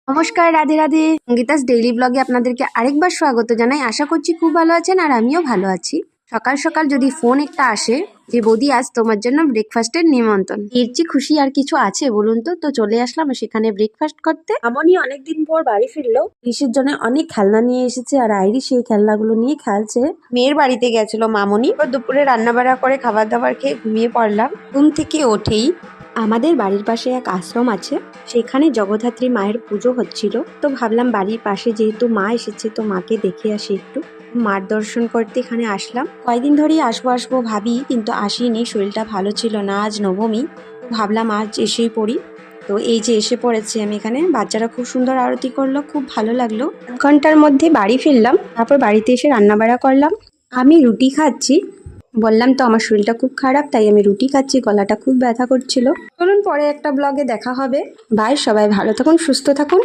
নমস্কার, রাধে রাধে। সঙ্গীতাস ডেইলি ব্লগে আপনাদেরকে আরেকবার স্বাগত জানাই। আশা করছি খুব ভালো আছেন আর আমিও ভালো আছি। সকাল সকাল যদি ফোন একটা আসে যে বৌদি আজ তোমার জন্য ব্রেকফাস্টের নিমন্ত্রণ, এর চেয়ে খুশি আর কিছু আছে বলুন তো? তো চলে আসলাম সেখানে ব্রেকফাস্ট করতে। এমনই অনেকদিন পর বাড়ি ফিরলো, ঋষির জন্য অনেক খেলনা নিয়ে এসেছে আর আইরি সেই খেলনাগুলো নিয়ে খেলছে। মেয়ের বাড়িতে গেছিল মামনি, দুপুরে রান্না বাড়া করে খাবার দাবার খেয়ে ঘুমিয়ে পড়লাম। ঘুম থেকে ওঠেই আমাদের বাড়ির পাশে এক আশ্রম আছে, সেখানে জগদ্ধাত্রী মায়ের পুজো হচ্ছিল। তো ভাবলাম বাড়ির পাশে যেহেতু মা এসেছে তো মাকে দেখে আসি একটু। মার দর্শন করতে এখানে আসলাম। কয়েকদিন ধরেই আসবো আসবো ভাবি, কিন্তু আসিনি, শরীরটা ভালো ছিল না। আজ নবমী, তো ভাবলাম আজ এসেই পড়ি। তো এই যে এসে পড়েছি আমি এখানে। বাচ্চারা খুব সুন্দর আরতি করলো, খুব ভালো লাগলো। 1 ঘন্টার মধ্যে বাড়ি ফিরলাম, তারপর বাড়িতে এসে রান্না বাড়া করলাম। আমি রুটি খাচ্ছি, বললাম তো আমার শরীরটা খুব খারাপ, তাই আমি রুটি খাচ্ছি, গলাটা খুব ব্যথা করছিল। চলুন পরে একটা ব্লগে দেখা হবে। বাই, সবাই ভালো থাকুন, সুস্থ থাকুন।